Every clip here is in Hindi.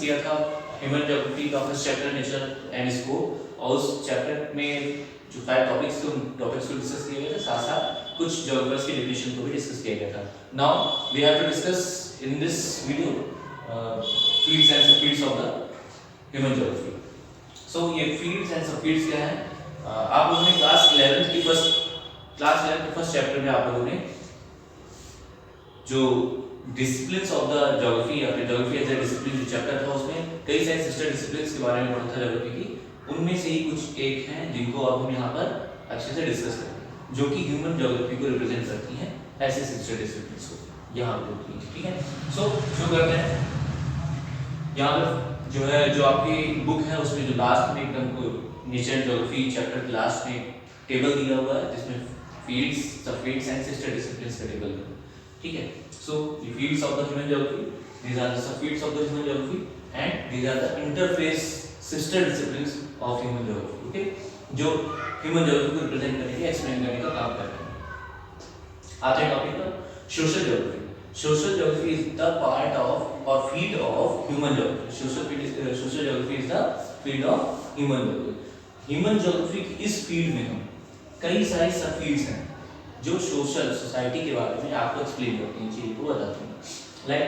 किया था ह्यूमन ज्योग्राफी का first chapter nature and scope, और उस चैप्टर में जो 5 टॉपिक्स थे उन टॉपिक्स को डिस्कस किया गया था, साथ साथ कुछ ज्योग्राफर्स की डेफिनेशन को भी डिस्कस किया गया था। Now we have to discuss in this video fields and subfields of the human geography. So ये फील्ड्स एंड सबफील्ड्स क्या है, आप लोगों ने क्लास 11 के फर्स्ट चैप्टर में आप लोगों ने जो डिसिप्लिन्स ऑफ द ज्योग्राफी या फिर ज्योग्राफी एज अ डिसिप्लिन जो चैप्टर था उसमें कई सारे सिस्टर डिसिप्लिन्स के बारे में पढ़ा था ज्योग्राफी की। उनमें से ही कुछ एक हैं जिनको अब हम यहाँ पर अच्छे से डिस्कस करेंगे, जो कि ह्यूमन ज्योग्राफी को रिप्रेजेंट करती हैं, ऐसे सिस्टर डिसिप्लिन्स को यहाँ पर होती हैं। ठीक है, सो शुरू करते हैं। यहाँ पर जो है, जो आपकी बुक है उसमें जो लास्ट में एकदम नेचर एंड ज्योग्राफी चैप्टर के लास्ट में टेबल दिया हुआ है जिसमें फील्ड्स, सबफील्ड्स एंड सिस्टर डिसिप्लिन्स का टेबल है। ठीक है, सो the fields of the human geography, these are the subfields of the human geography and these are the interface sister disciplines of human geography. Okay, जो human geography को रिप्रेजेंट करने के, एक्सप्लेन करने का काम करते हैं। आते हैं टॉपिक पर, social geography. Social geography is the part of और field of human geography. Social geography is the field of human geography. Human geography की इस फील्ड में हम कई सारी सब फील्ड्स हैं जो सोशल सोसाइटी के बारे में आपको एक्सप्लेन करती हैं, चीज़ को बताती हैं। Like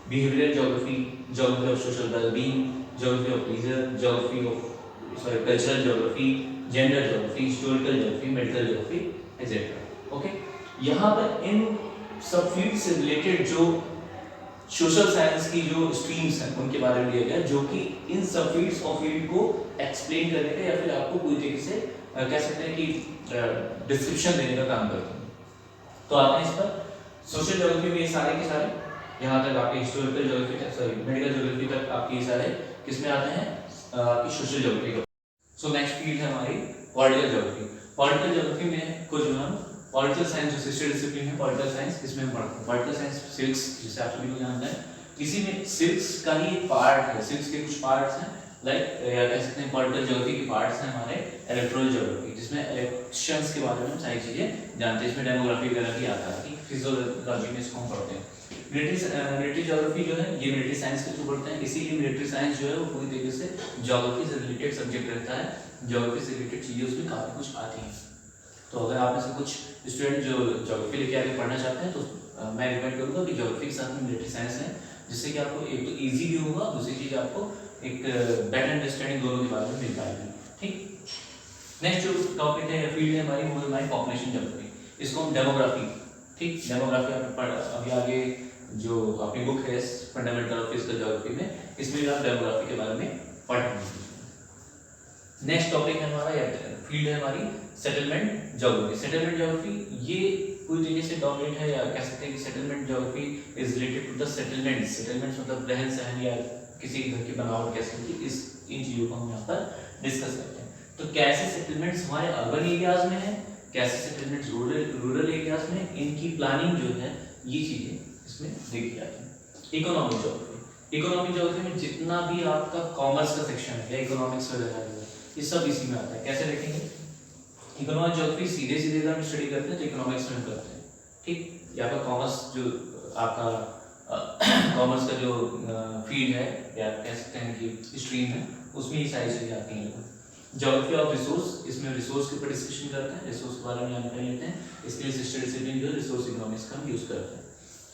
behavioural geography, geography of social wellbeing, geography of leisure, geography of cultural geography, gender geography, historical geography, medical geography etcetera. Okay, यहाँ पर इन सब फील्ड से रिलेटेड जो सोशल साइंस की जो स्ट्रीम्स हैं उनके बारे में लिया गया, जो कि इन सब फील्ड्स और फील्ड को एक्सप्लेन करने का या फिर आपको पूरी तरीके से कह सकते हैं कि डिस्क्रिप्शन देने का काम करते हैं। तो आते हैं इस पर, सोशल ज्योग्राफी में ये सारे के सारे, यहाँ तक आपके हिस्टोरिकल ज्योग्राफी तक, सॉरी मेडिकल ज्योग्राफी तक आपके ये सारे किसमें आते हैं, आपकी social geography. So next field है हमारी पॉलिटिकल ज्योग्राफी। पॉलिटिकल ज्योग्राफी में कुछ हम पॉलिटिकल साइंस जो सिस्टर डिसिप्लिन है पॉलिटिकल साइंस, इसमें हम पढ़ते हैं पॉलिटिकल साइंस सिल्क्स, जिसे आप सभी लोग जानते हैं। इसी में सिल्क्स का ही एक पार्ट है, सिल्क्स के कुछ पार्ट्स हैं, लाइक या कह सकते हैं पॉलिटिकल ज्योग्राफी के पार्ट्स हैं हमारे इलेक्टोरल ज्योग्राफी, जिसमें इलेक्शंस के बारे में हम सारी चीजें जानते हैं। इसमें डेमोग्राफी वगैरह भी आता है, ठीक, फिजियोलॉजी में इसको हम पढ़ते हैं। मिलिट्री ज्योग्राफी जो है ये मिलिट्री साइंस के थ्रू पढ़ते हैं, इसीलिए मिलिट्री साइंस जो है वो पूरी तरीके से ज्योग्राफी से रिलेटेड सब्जेक्ट रहता है। ज्योग्राफी से रिलेटेड चीजें उसमें काफी कुछ आती हैं। तो अगर आप में से कुछ स्टूडेंट जो ज्योग्राफी लेके आगे पढ़ना चाहते हैं तो मैं रिकमेंड करूँगा कि ज्योग्राफी के साथ में मिलिट्री साइंस है, जिससे कि आपको एक तो ईजी भी होगा, दूसरी चीज़ आपको एक बेटर अंडरस्टैंडिंग दोनों के बारे में मिल पाएगी। ठीक, नेक्स्ट जो टॉपिक है फील्ड है हमारी, वो हमारी पॉपुलेशन ज्योग्राफी, इसको हम डेमोग्राफी, ठीक, डेमोग्राफी अभी आगे जो आपकी बुक है फंडामेंटल ऑफ फिजिकल ज्योग्राफी में, इसमें भी आप डेमोग्राफी के बारे में पढ़ेंगे। नेक्स्ट टॉपिक है हमारा या फील्ड है हमारी सेटलमेंट ज्योग्राफी। सेटलमेंट ज्योग्राफी ये पूरी तरीके से डोमिनेट है, या कह सकते हैं कि settlement geography is related to the settlements. Settlements मतलब रहन सहन या किसी घर की बनावट कैसे होती है, इन चीज़ों को हम यहाँ पर डिस्कस करते हैं। तो कैसे सेटलमेंट्स हमारे अर्बन एरियाज में है, कैसे सेटलमेंट्स रूरल एरियाज में, इनकी प्लानिंग जो है ये चीज़ें इसमें देखी जाती हैं। इकोनॉमिक ज्योग्राफी, इकोनॉमिक ज्योग्राफी में जितना भी आपका कॉमर्स का सेक्शन है या इकोनॉमिक्स वगैरह ये सब इसी में आता है। कैसे देखेंगे, इकोनॉमिक ज्योग्राफी सीधे सीधे अगर हम स्टडी करते हैं तो इकोनॉमिक्स में करते हैं, ठीक, या फिर कॉमर्स जो आपका कॉमर्स का जो फील्ड है या कह सकते हैं कि स्ट्रीम है, उसमें ये सारी चीज़ें आती हैं। ज्योग्राफी ऑफ रिसोर्स, इसमें रिसोर्स के ऊपर डिस्कशन करते हैं, रिसोर्स के बारे में जानकारी लेते हैं, इसके लिए सिस्टर डिसिप्लिन जो रिसोर्स इकोनॉमिक्स का हम यूज़ करते हैं।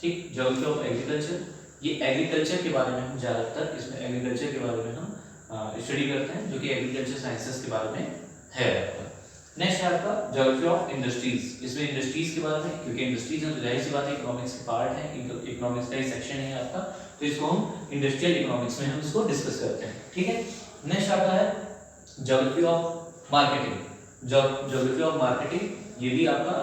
ठीक, ज्योग्राफी ऑफ एग्रीकल्चर, ये एग्रीकल्चर के बारे में हम ज़्यादातर इसमें एग्रीकल्चर के बारे में हम स्टडी करते हैं, जो कि एग्रीकल्चर साइंसेस के बारे में है। नेक्स्ट है आपका ज्योग्राफी ऑफ इंडस्ट्रीज, इसमें इंडस्ट्रीज के बारे में, क्योंकि इंडस्ट्रीज में जाहिर सी बात है इकोनॉमिक्स के पार्ट है, इकोनॉमिक्स का ही सेक्शन है आपका, तो इसको हम इंडस्ट्रियल इकोनॉमिक्स में हम इसको डिस्कस करते हैं। ठीक है, नेक्स्ट आता है geography of marketing. Geography of marketing ये भी आपका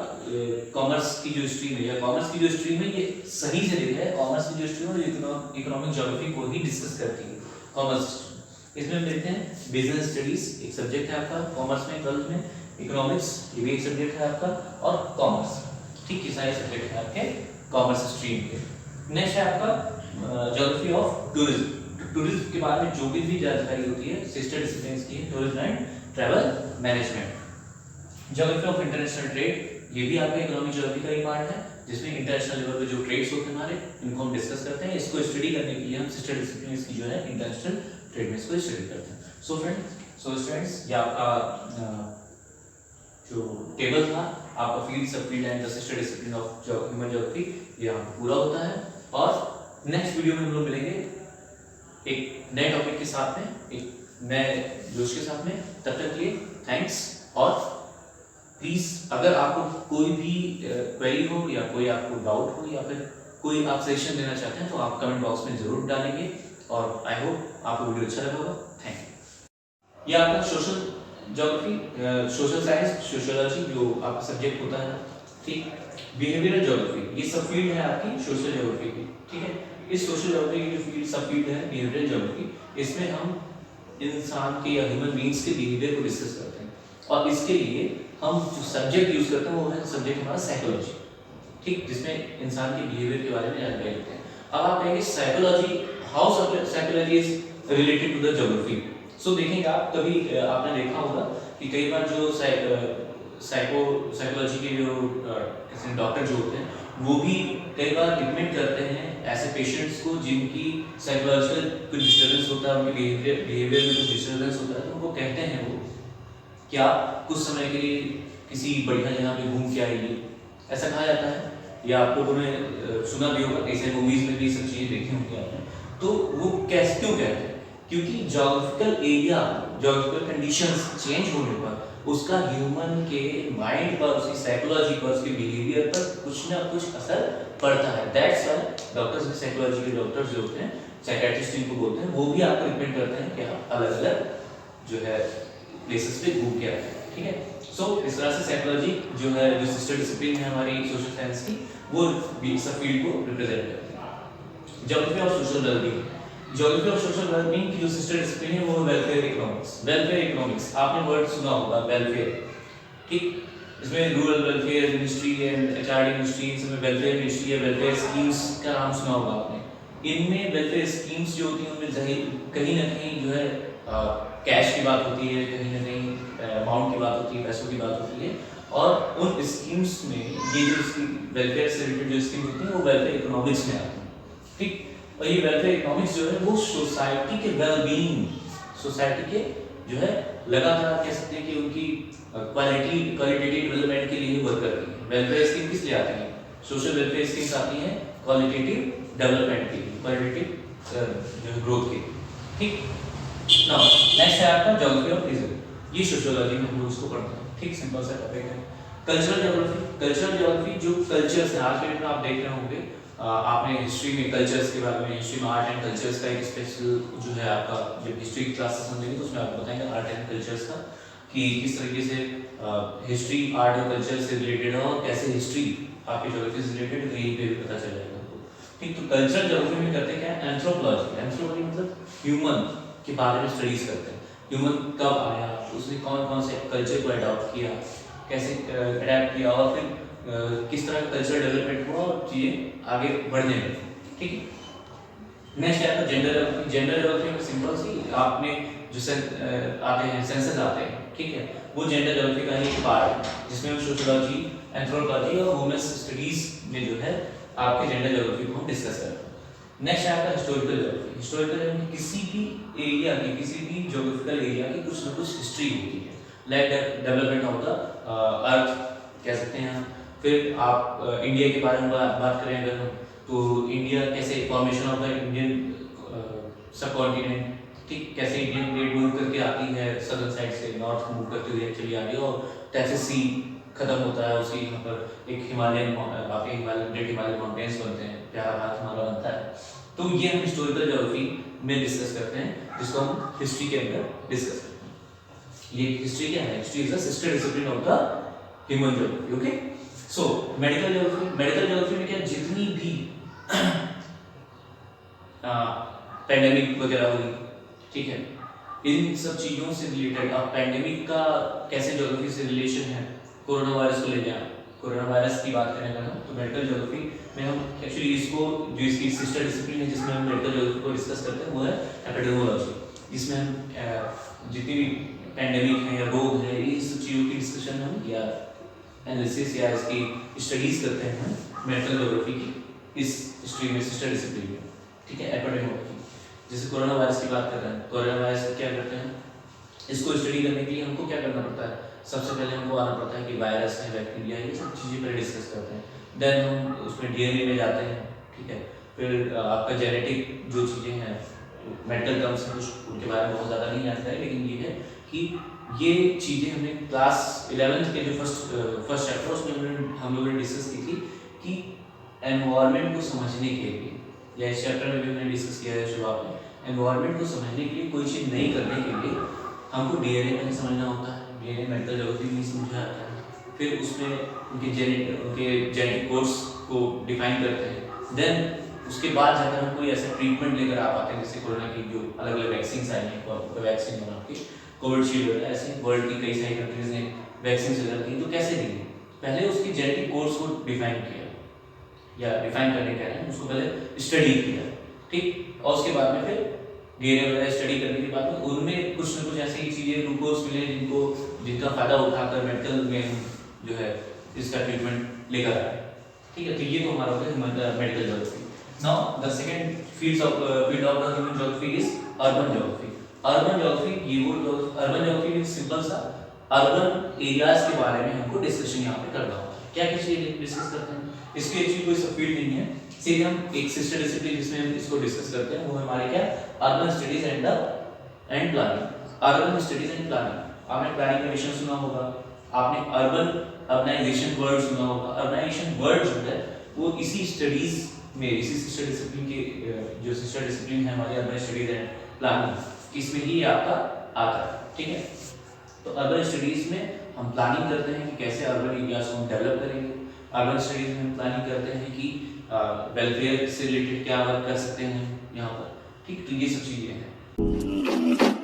कॉमर्स की जो स्ट्रीम है, या कॉमर्स की जो स्ट्रीम है, ये सही से देखा है, कॉमर्स की जो स्ट्रीम है इकोनॉमिक ज्योग्राफी को ही डिस्कस करती है, कॉमर्स। इसमें हम देखते हैं बिजनेस स्टडीज एक सब्जेक्ट है आपका कॉमर्स में, 12th में, इकोनॉमिक्स ये भी एक सब्जेक्ट है आपका, और कॉमर्स, ठीक, ये सारे सब्जेक्ट है आपके कॉमर्स स्ट्रीम के। नेक्स्ट है आपका ज्योग्राफी ऑफ टूरिज्म। टूरिज्म के बारे में जो भी जानकारी होती है सिस्टर डिसिप्लिन्स की, tourism and travel management. Geography of international trade, ये भी आपका इकोनॉमिक ज्योग्राफी का ही पार्ट है, जिसमें इंटरनेशनल लेवल पे जो ट्रेड्स होते हैं हमारे, इनको हम डिस्कस करते हैं। इसको स्टडी करने के लिए हम सिस्टर डिसिप्लिन इसकी जो है इंटरनेशनल ट्रेड में इसको स्टडी करते हैं। सो स्टूडेंट्स, ये आपका जो टेबल था आपका फील्ड, सब field and the sister discipline of human geography, ये यहाँ पूरा होता है। और नेक्स्ट वीडियो में हम लोग मिलेंगे एक नए टॉपिक के साथ में, एक नए जोश के साथ में। तब तक के लिए थैंक्स। और प्लीज़ अगर आपको कोई भी क्वेरी हो या कोई आपको डाउट हो या फिर कोई आप सजेशन देना चाहते हैं तो आप कमेंट बॉक्स में ज़रूर डालेंगे। और आई होप आपको वीडियो अच्छा लगा होगा। Thank you. ये आपका social geography, social science, sociology जो आपका सब्जेक्ट होता है, ठीक। बिहेवियरल ज्योग्राफी, ये सब फील्ड है आपकी सोशल ज्योग्राफी की, ठीक है। इस सोशल ज्योग्राफी की जो फील्ड सब फील्ड है बिहेवियरल ज्योग्राफी, इसमें हम इंसान के या ह्यूमन बींग्स के बिहेवियर को डिस्कस करते हैं। और इसके लिए हम जो सब्जेक्ट यूज करते हैं वो है सब्जेक्ट हमारा साइकोलॉजी, ठीक, जिसमें इंसान के बिहेवियर के बारे में जानकारी लेते हैं। अब आप कहेंगे psychology, how psychology is related to the geography. So देखेंगे आप, कभी आपने देखा होगा कि कई बार जो साइकोलॉजी के जो डॉक्टर जो होते हैं वो भी कई बार रिकमेंड करते हैं ऐसे पेशेंट्स को जिनकी साइकोलॉजिकल कुछ डिस्टर्बेंस होता है, उनके बिहेवियर में कुछ डिस्टर्बेंस होता है, तो उनको कहते हैं वो कि आप कुछ समय के लिए किसी बढ़िया जगह पे घूम के आइए, ऐसा कहा जाता है। या आप लोगों ने सुना भी होगा, ऐसे मूवीज में भी सब चीज़ें देखी होंगी आपने। तो वो कैसे क्यों कहते हैं? क्योंकि geographical area, geographical conditions change होने पर उसका ह्यूमन के माइंड पर, उसकी साइकोलॉजी पर, उसके बिहेवियर पर कुछ ना कुछ असर पड़ता है। दैट्स व्हाई डॉक्टर्स भी, साइकोलॉजी के डॉक्टर्स जो होते हैं, साइकियाट्रिस्ट जिनको बोलते हैं, वो भी आपको रिकमेंड करते हैं कि आप अलग अलग जो है प्लेसेस पे घूम के आते हैं, ठीक है। सो इस तरह से साइकोलॉजी जो है, जो सिस्टर डिसिप्लिन है हमारी सोशल साइंस की, वो सब फील्ड को रिप्रेजेंट करती है। ज्योग्राफी और सोशल वेलबींग, ज्योग्राफी और सोशल वेलबींग की जो सिस्टर डिसिप्लिन है वो वेलफेयर इकोनॉमिक्स। वेलफेयर इकोनॉमिक्स आपने वर्ड सुना होगा, वेलफेयर, ठीक। इसमें rural welfare ministry and HRD ministry, इसमें वेलफेयर मिनिस्ट्री है, वेलफेयर स्कीम्स का नाम सुना होगा आपने। इनमें वेलफेयर स्कीम्स जो होती हैं उनमें कहीं ना कहीं जो है कैश की बात होती है, कहीं ना कहीं अमाउंट की बात होती है, पैसों की बात होती है। और उन स्कीम्स में ये जो वेलफेयर से रिलेटेड जो स्कीम्स होती हैं वो वेलफेयर इकोनॉमिक्स में आती हैं, ठीक। और ये वेलफेयर इकोनॉमिक्स जो है वो सोसाइटी के वेलबींग, सोसाइटी के जो है लगातार कह सकते हैं कि उनकी क्वालिटेटिव डेवलपमेंट के लिए वर्क करती है। वेलफेयर स्कीम किस लिए आती है? सोशल वेलफेयर स्कीम्स आती हैं क्वालिटेटिव डेवलपमेंट के लिए, क्वालिटेटिव जो ग्रोथ के लिए, ठीक। नाउ नेक्स्ट है आपका ज्योग्राफी ऑफ रीजन, ये सोशियोलॉजी में हम लोग इसको पढ़ते हैं, ठीक। सिंपल सा टॉपिक है। कल्चरल ज्योग्राफी, कल्चरल ज्योग्राफी जो कल्चर्स हैं, आज के डेट में आप देख रहे होंगे, आपने हिस्ट्री में कल्चर्स के बारे में, हिस्ट्री में आर्ट एंड कल्चर्स का एक स्पेशल जो है आपका, जब हिस्ट्री की क्लासेस समझेंगे तो उसमें आपको बताएंगे आर्ट एंड कल्चर्स का, कि किस तरीके से हिस्ट्री आर्ट और कल्चर से रिलेटेड है और कैसे हिस्ट्री आपकी ज्योग्राफी से रिलेटेड है, यही पे भी पता चल जाएगा आपको, ठीक। तो कल्चरल ज्योग्राफी में करते क्या है? एंथ्रोपोलॉजी, एंथ्रोपोलॉजी मतलब ह्यूमन के बारे में स्टडीज करते हैं। ह्यूमन कब आया, उसने कौन कौन से कल्चर को अडॉप्ट किया, कैसे अडैप्ट किया, और फिर किस तरह का कल्चरल डेवलपमेंट हुआ और चीज़ें आगे बढ़ने लगी, ठीक है। नेक्स्ट है आपका जेंडर डेवलपमेंट। जेंडर डेवलपमेंट में सिंपल सी, आपने जो आते हैं सेंसस आते हैं, ठीक है, वो जेंडर डेवलपमेंट का ही एक पार्ट है, जिसमें हम सोशियोलॉजी, एंथ्रोपोलॉजी और वुमेन्स स्टडीज में जो है आपके जेंडर डेवलपमेंट को हम डिस्कस करते हैं। नेक्स्ट है आपका हिस्टोरिकल ज्योग्राफी। हिस्टोरिकल ज्योग्राफी किसी भी एरिया की, किसी भी ज्योग्राफिकल एरिया की कुछ ना कुछ हिस्ट्री होती है, like development of the earth कह सकते हैं। फिर आप इंडिया के बारे में बात करें अगर हम, तो इंडिया कैसे, फॉर्मेशन ऑफ द इंडियन सब कॉन्टिनेंट, ठीक, कैसे इंडियन प्लेट मूव करके आती है सदर्न साइड से नॉर्थ मूव करते हुए चली आ रही है, और टेक्सास सी खत्म होता है, उसकी यहाँ पर एक हिमालयन, आपके हिमालयन ग्रेट हिमालयन माउंटेन्स बनते हैं, प्यारा भारत हमारा बनता है। तो ये हम हिस्टोरिकल ज्योग्राफी में डिस्कस करते हैं, जिसको हम हिस्ट्री के अंदर डिस्कस करते हैं। ये हिस्ट्री क्या है? History is the sister discipline of the human geography, okay. So medical geography, medical geography में क्या, जितनी भी पैंडेमिक वगैरह हुई, ठीक है, इन सब चीज़ों से रिलेटेड, अब पैंडेमिक का कैसे ज्योग्राफी से रिलेशन है, कोरोना वायरस को ले लिया, कोरोना वायरस की बात करें अगर हम, तो मेडिकल ज्योग्राफी में हम एक्चुअली इसको, जो इसकी सिस्टर डिसिप्लिन है जिसमें हम मेडिकल ज्योग्राफी को डिस्कस करते हैं, वो है एपिडेमियोलॉजी, जिसमें हम जितनी भी पैंडेमिक है या रोग है, इन सब चीज़ों की डिस्कशन हम या एनालिसिस या इसकी स्टडीज करते हैं मेडिकल ज्योग्राफी की इस स्ट्रीम में, सिस्टर डिसिप्लिन में, ठीक है, एपिडेमियोलॉजी। जैसे कोरोना वायरस की बात कर रहे हैं, कोरोना वायरस को क्या करते हैं, इसको स्टडी करने के लिए हमको क्या करना पड़ता है, सबसे पहले हमको आना पड़ता है कि वायरस है, बैक्टीरिया है, ये सब चीज़ें पहले डिस्कस करते हैं। देन हम उसमें डीएनए में जाते हैं, ठीक है। फिर आपका जेनेटिक जो चीज़ें हैं, मेडिकल टर्म्स में कुछ उनके बारे में बहुत ज़्यादा नहीं जानता है, लेकिन ये है कि ये चीज़ें हमने क्लास 11th के जो फर्स्ट चैप्टर उसमें हम लोगों ने डिस्कस की थी कि एनवायरनमेंट को समझने के लिए, या इस चैप्टर में भी हमने डिस्कस किया है शुरुआत में, एनवायरनमेंट को समझने के लिए, कोई चीज़ नहीं करने के लिए हमको डीएनए नहीं समझना होता है, डीएनए मेडिकल ज्योग्राफी नहीं समझा जाता है। फिर उसमें उनके जेनेटिक कोड्स को डिफाइन करते हैं। देन उसके बाद जाकर हम कोई ऐसा ट्रीटमेंट लेकर आ पाते हैं, जैसे कोरोना की जो अलग अलग वैक्सीन आई हैं, वैक्सीन बना के कोविशील्ड वगैरह, ऐसे वर्ल्ड की कई सारी कंट्रीज ने वैक्सीन वगैरह दी, तो कैसे दी, पहले उसकी जेनेटिक कोड्स को डिफाइन किया, या डिफाइन करने कह रहे हैं, उसको पहले स्टडी किया, ठीक। और उसके बाद में फिर डीएनए वगैरह स्टडी करने के बाद में उनमें कुछ न कुछ ऐसी चीज़ें ग्लूकोज मिले जिनका फायदा उठाकर मेडिकल में जो है इसका ट्रीटमेंट लेकर आए, ठीक है। तो ये तो हमारा हो गया medical geography. Now the second field of the human geography is urban geography. Urban geography, ये वो अर्बन ज्योग्राफी में सिंपल सा अर्बन एरियाज के बारे में हमको डिस्कशन यहाँ पे करना होता है। क्या क्या चीज़ें डिस्कस करते हैं, इसकी एक्चुअली कोई सब फील्ड नहीं है, सीधे हम एक सिस्टर डिसिप्लिन जिसमें हम इसको डिस्कस करते हैं, वो हमारे क्या, urban studies and planning. Urban studies and planning, आपने प्लानिंग का विषय सुना होगा, आपने अर्बन अर्बनाइजेशन वर्ड सुना होगा। अर्बनाइजेशन वर्ड जो है वो इसी स्टडीज में, इसी सिस्टर डिसिप्लिन के जो सिस्टर डिसिप्लिन है हमारे अर्बन स्टडीज एंड प्लानिंग, इसमें ही आपका आता है, ठीक है। तो अर्बन स्टडीज में हम प्लानिंग करते हैं कि कैसे अर्बन एरियाज को हम डेवलप करेंगे। अर्बन स्टडीज में हम प्लानिंग करते हैं कि वेलफेयर से रिलेटेड क्या वर्क कर सकते हैं यहाँ पर, ठीक। तो ये सब चीज़ें हैं।